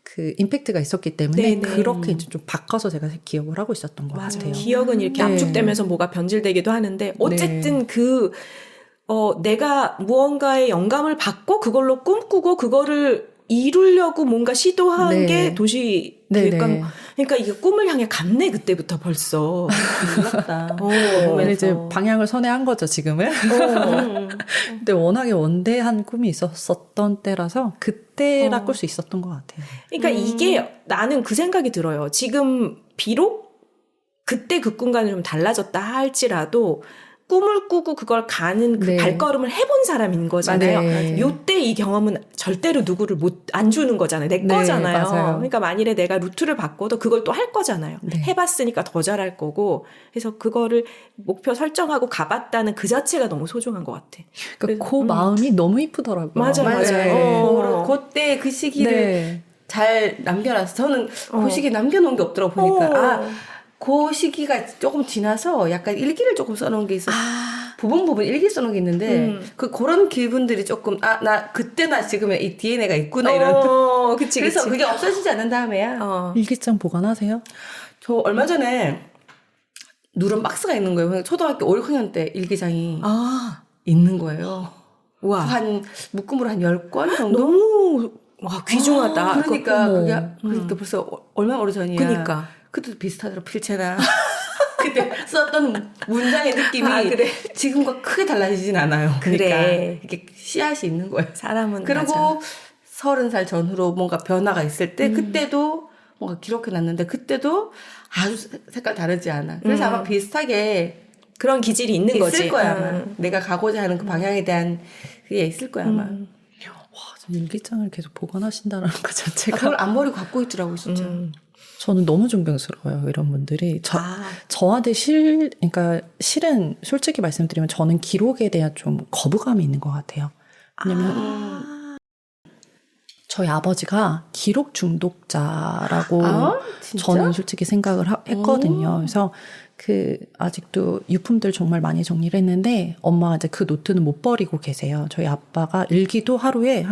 그 임팩트가 있었기 때문에 네네. 그렇게 이제 좀 바꿔서 제가 기억을 하고 있었던 것 같아요. 기억은 이렇게 네. 압축되면서 뭐가 변질되기도 하는데 어쨌든 내가 무언가의 영감을 받고 그걸로 꿈꾸고 그거를 이루려고 뭔가 시도한 네. 게 도시 계획관. 그러니까 이게 꿈을 향해 갔네 그때부터 벌써. 몰랐다. 근데 이제 방향을 선회한 거죠 지금은. 근데 워낙에 원대한 꿈이 있었던 때라서 그때라 꿀 수 있었던 것 같아요. 그러니까 이게 나는 그 생각이 들어요. 지금 비록 그때 그 꿈과는 좀 달라졌다 할지라도 꿈을 꾸고 그걸 가는 그 네. 발걸음을 해본 사람인 거잖아요. 네. 요때 이 경험은 절대로 누구를 안 주는 거잖아요. 내 네, 거잖아요. 맞아요. 그러니까 만일에 내가 루트를 바꿔도 그걸 또 할 거잖아요. 네. 해봤으니까 더 잘할 거고. 그래서 그거를 목표 설정하고 가봤다는 그 자체가 너무 소중한 것 같아. 그러니까 그 마음이 너무 이쁘더라고요. 맞아요. 그때 그 시기를 네. 잘 남겨놨어. 저는 그 시기에 남겨놓은 게 없더라고 보니까. 그 시기가 조금 지나서 약간 일기를 조금 써놓은 게 있었어. 부분 일기 써놓은 게 있는데 그런 기분들이 조금 나 그때 나 지금의 이 DNA가 있구나 이런. 그치, 그래서 그치. 그게 없어지지 않는 다음에야. 일기장 보관하세요? 저 얼마 전에 누런 박스가 있는 거예요. 초등학교 5, 6학년 때 일기장이 있는 거예요. 와. 한 묶음으로 한 10권 정도? 너무 귀중하다. 그러니까 그러니까 벌써 얼마 오래전이야. 그러니까. 그때도 비슷하더라고 필체나. 그때 썼던 문장의 느낌이 그래. 지금과 크게 달라지진 않아요. 그러니까 그래. 이게 씨앗이 있는 거예요. 사람은 그리고 30살 전후로 뭔가 변화가 있을 때 그때도 뭔가 기록해놨는데 그때도 아주 색깔 다르지 않아. 그래서 아마 비슷하게 그런 기질이 있는 거지. 있을 거야 아마. 내가 가고자 하는 그 방향에 대한 그게 있을 거야 아마. 와, 전 일기장을 계속 보관하신다는 것 자체가. 그걸 안 버리고 갖고 있더라고 진짜. 저는 너무 존경스러워요, 이런 분들이. 저한테 그러니까 실은 솔직히 말씀드리면 저는 기록에 대한 좀 거부감이 있는 것 같아요. 왜냐면, 저희 아버지가 기록 중독자라고 진짜? 저는 솔직히 생각을 했거든요. 그래서 아직도 유품들 정말 많이 정리를 했는데, 엄마가 이제 그 노트는 못 버리고 계세요. 저희 아빠가 일기도 하루에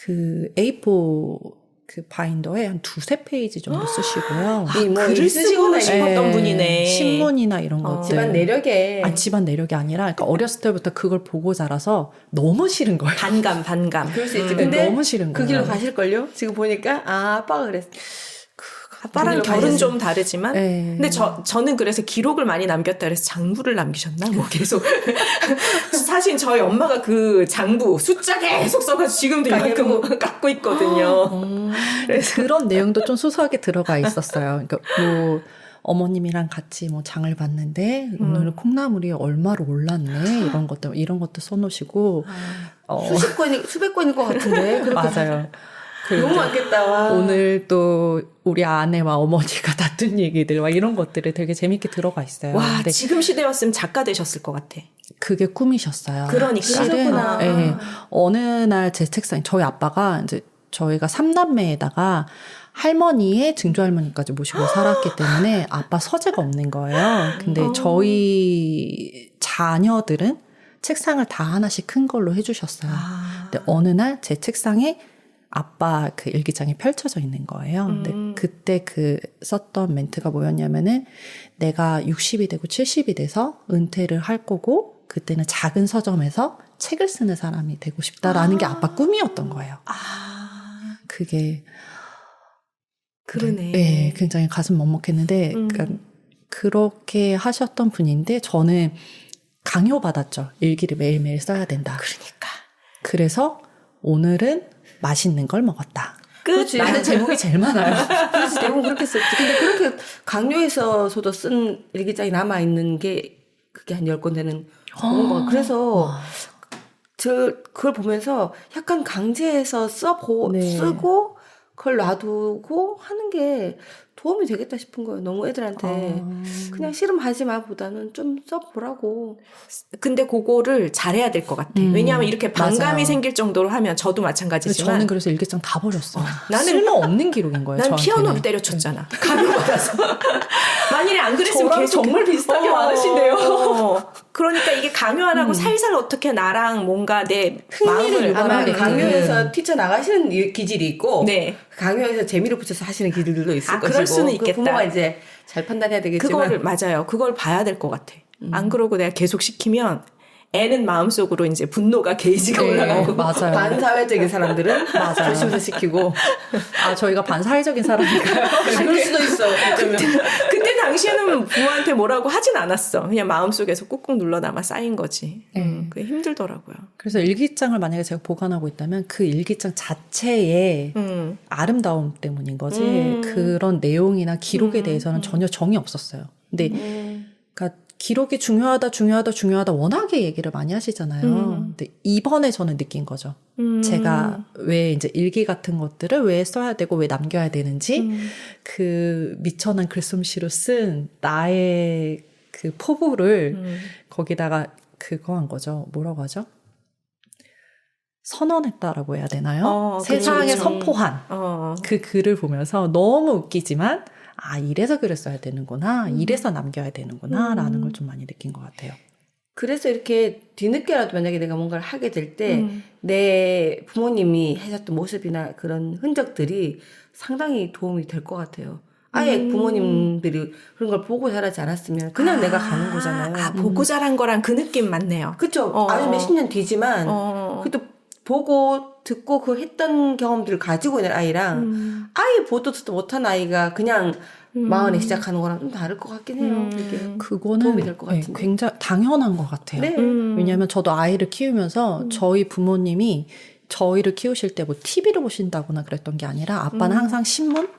A4 그 바인더에 한 2-3페이지 정도 쓰시고요. 글을 쓰고 싶었던 분이네. 신문이나 이런 것들. 집안 내력에. 집안 내력이 아니라, 그러니까 어렸을 때부터 그걸 보고 자라서 너무 싫은 거예요. 반감. 그럴 수 있지. 근데 너무 싫은 그 거예요. 길로 가실걸요? 지금 보니까 아빠가 그랬어. 아빠랑 결은 좀 다르지만. 네. 근데 저는 그래서 기록을 많이 남겼다 그래서 장부를 남기셨나? 뭐 계속. 사실 저희 엄마가 그 장부 숫자 계속 써가지고 지금도 이만큼 갖고 있거든요. 그래서 그런 내용도 좀 소소하게 들어가 있었어요. 그러니까 어머님이랑 같이 뭐 장을 봤는데 오늘은 콩나물이 얼마로 올랐네 이런 것도 써놓으시고 수백 건일 것 같은데. 맞아요. 너무 많겠다. 와. 오늘 또 우리 아내와 어머니가 다툰 얘기들 막 이런 것들이 되게 재밌게 들어가 있어요. 와, 근데 지금 시대였으면 작가 되셨을 것 같아. 그게 꿈이셨어요. 그러니까. 실은 그러셨구나. 어느 날 제 책상 저희 아빠가 이제 저희가 3남매에다가 할머니의 증조할머니까지 모시고 살았기 때문에 아빠 서재가 없는 거예요. 근데 저희 자녀들은 책상을 다 하나씩 큰 걸로 해주셨어요. 근데 어느 날 제 책상에 아빠 그 일기장이 펼쳐져 있는 거예요. 근데 그때 그 썼던 멘트가 뭐였냐면은 내가 60이 되고 70이 돼서 은퇴를 할 거고 그때는 작은 서점에서 책을 쓰는 사람이 되고 싶다라는 게 아빠 꿈이었던 거예요. 그게 그러네. 네, 굉장히 가슴 먹먹했는데 그러니까 그렇게 하셨던 분인데 저는 강요받았죠. 일기를 매일매일 써야 된다. 그러니까. 그래서 오늘은 맛있는 걸 먹었다. 그렇지. 나는 제목이 제일 많아요. 그래서 대부분 그렇게 썼지. 근데 그렇게 강요해서도 쓴 일기장이 남아있는 게 그게 한 10권 되는 거. 그래서 그걸 보면서 약간 강제해서 네. 쓰고 그걸 놔두고 하는 게 도움이 되겠다 싶은 거예요. 너무 애들한테. 그냥 씨름하지 마 보다는 좀 써보라고. 근데 그거를 잘해야 될 것 같아. 왜냐하면 이렇게 반감이 맞아요. 생길 정도로 하면 저도 마찬가지지만 저는 그래서 일기장 다 버렸어요. 나는 쓸모없는 기록인 거예요. 난 저한테는. 피아노를 때려쳤잖아. 강요받아서. 만일에 안 그랬으면 저랑 계속 정말 비슷하게 많으신데요. 그러니까 이게 강요 안 하고 살살 어떻게 나랑 뭔가 내 흥미를 마음을 아마 유발하게 강요해서 뛰쳐나가시는 기질이 있고 네. 강요해서 재미를 붙여서 하시는 기질들도 있을 것이고 그럴 수는 그 있겠다. 부모가 이제 잘 판단해야 되겠지만 그거를 맞아요. 그걸 봐야 될 것 같아. 안 그러고 내가 계속 시키면 애는 마음속으로 이제 분노가 게이지가 네, 올라가고 맞아요. 반사회적인 사람들은 조심해서 시키고 아, 저희가 반사회적인 사람인가요? 그럴 수도 있어. 어쩌면. 그때 당시에는 부모한테 뭐라고 하진 않았어. 그냥 마음속에서 꾹꾹 눌러 남아 쌓인 거지. 그게 힘들더라고요. 그래서 일기장을 만약에 제가 보관하고 있다면 그 일기장 자체의 아름다움 때문인 거지 그런 내용이나 기록에 대해서는 전혀 정이 없었어요. 근데 그러니까 기록이 중요하다 워낙에 얘기를 많이 하시잖아요. 근데 이번에 저는 느낀 거죠. 제가 왜 이제 일기 같은 것들을 왜 써야 되고 왜 남겨야 되는지 그 미천한 글솜씨로 쓴 나의 그 포부를 거기다가 그거 한 거죠. 뭐라고 하죠? 선언했다라고 해야 되나요? 세상에 그렇죠. 선포한 그 글을 보면서 너무 웃기지만 아 이래서 글을 써야 되는구나 이래서 남겨야 되는구나 라는 걸 좀 많이 느낀 것 같아요. 그래서 이렇게 뒤늦게라도 만약에 내가 뭔가를 하게 될 때 내 부모님이 하셨던 모습이나 그런 흔적들이 상당히 도움이 될 것 같아요. 아예 부모님들이 그런 걸 보고 자라지 않았으면 그냥 내가 가는 거잖아요. 보고 자란 거랑 그 느낌 맞네요. 그쵸. 아주 몇십 년 뒤지만 그래도 보고 듣고 그 했던 경험들을 가지고 있는 아이랑 아예 보도 듣도 못한 아이가 그냥 마흔에 시작하는 거랑 좀 다를 것 같긴 해요. 그게 그거는 도움이 될 것 같은데. 굉장히 당연한 것 같아요. 네. 왜냐하면 저도 아이를 키우면서 저희 부모님이 저희를 키우실 때 뭐 TV를 보신다거나 그랬던 게 아니라 아빠는 항상 신문에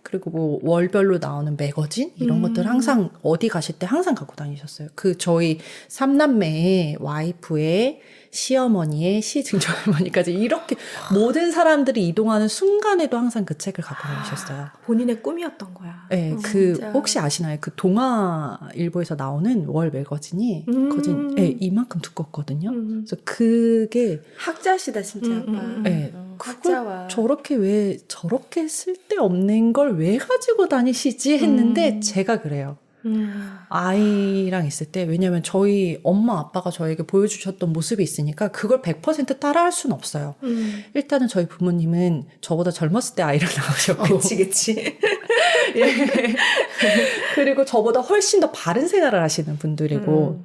그리고 뭐 월별로 나오는 매거진 이런 것들 항상 어디 가실 때 항상 갖고 다니셨어요. 그 저희 삼남매의 와이프의 시어머니의 시증조할머니까지 이렇게 모든 사람들이 이동하는 순간에도 항상 그 책을 갖고 다니셨어요. 본인의 꿈이었던 거야. 네, 진짜. 혹시 아시나요? 그 동아일보에서 나오는 월 매거진이 거진 이만큼 두껍거든요. 그래서 그게 학자시다 진짜 아빠. 네, 학자와 그걸 저렇게 왜 저렇게 쓸데없는 걸 왜 가지고 다니시지 했는데 제가 그래요. 아이랑 있을 때 왜냐면 저희 엄마 아빠가 저에게 보여주셨던 모습이 있으니까 그걸 100% 따라할 수는 없어요. 일단은 저희 부모님은 저보다 젊었을 때 아이를 낳으셨고 그치. 예. 그리고 저보다 훨씬 더 바른 생활을 하시는 분들이고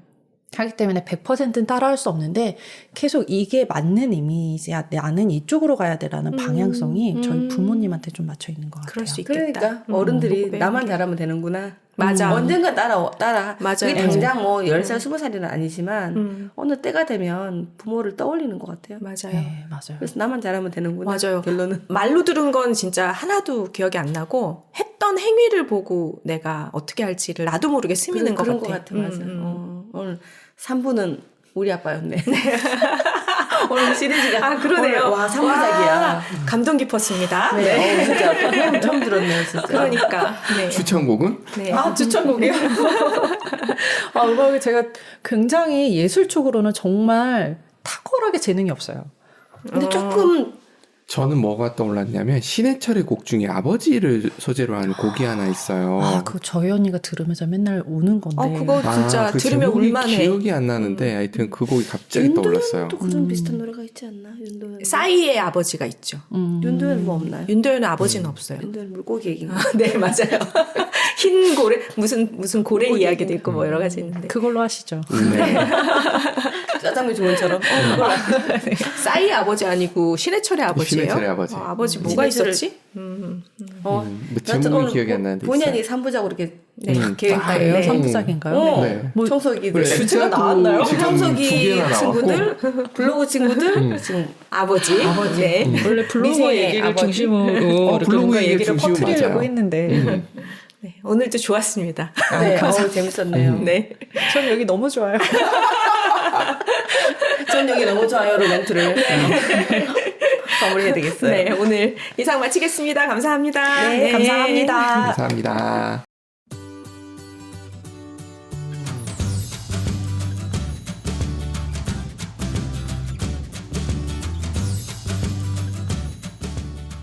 하기 때문에 100%는 따라할 수 없는데 계속 이게 맞는 이미지야 나는 이쪽으로 가야 돼라는 방향성이 저희 부모님한테 좀 맞춰 있는 것 같아요. 그럴 수 있겠다. 그러니까 어른들이 보고 나만 잘하면 되는구나. 맞아. 언젠가 따라. 맞아요. 그게 당장 뭐 10살, 20살이는 아니지만 어느 때가 되면 부모를 떠올리는 것 같아요. 맞아요. 네, 맞아요. 그래서 나만 잘하면 되는구나. 맞아요. 결론은. 말로 들은 건 진짜 하나도 기억이 안 나고 했던 행위를 보고 내가 어떻게 할지를 나도 모르게 스미는 것 그런 같아. 것 같아. 맞아. 오늘 3부는 우리 아빠였네. 오늘 시리즈가. 아, 그러네요. 오늘, 와, 3부작이야. 와, 감동 깊었습니다. 네. 진짜 처음 들었네요, 진짜. 그러니까. 네. 추천곡은? 네. 아, 추천곡이요? 음악이 제가 굉장히 예술 쪽으로는 정말 탁월하게 재능이 없어요. 근데 조금 저는 뭐가 떠올랐냐면 신해철의 곡 중에 아버지를 소재로 한 곡이 하나 있어요. 그거 저희 언니가 들으면서 맨날 우는 건데. 그거 진짜 그 들으면 제목이 울만해. 기억이 안 나는데 하여튼 그 곡이 갑자기 떠올랐어요. 윤도현도 그런 비슷한 노래가 있지 않나? 윤도현. 싸이의 아버지가 있죠. 윤도현 뭐 없나요? 윤도현은 아버지는 없어요. 윤도현 물고기 얘기인가? 네, 맞아요. 흰 고래, 무슨 고래 이야기도 있고 뭐 여러 가지 있는데. 그걸로 하시죠. 네. 짜장면 좋은처럼. 싸이의 아버지 아니고 신해철의 아버지예요? 신해철의 아버지. 아버지 뭐가 신해철을- 있었지? 뭐 제목은 기억이 안 나는데 본의 있어요. 아니게 3부작으로 이렇게 네. 그래요? 네. 3부작인가요? 네. 뭐 청소기들. 왜 주제가 X자도 나왔나요? 지금 두 청소기 개나 나왔고. 친구들, 블로그 친구들, 지금 아버지. 네. 원래 블로그 미생의 얘기를 아버지. 중심으로 블로그 뭔가 얘기를 얘기를 중심으로 퍼뜨리려고 맞아요. 했는데 네. 오늘도 좋았습니다. 네, 재밌었네요. 네. 전 여기 너무 좋아요. 전 여기 너무 좋아요로 멘트를 마무리해야 되겠어요. 네. 오늘 이상 마치겠습니다. 감사합니다. 네, 감사합니다. 감사합니다.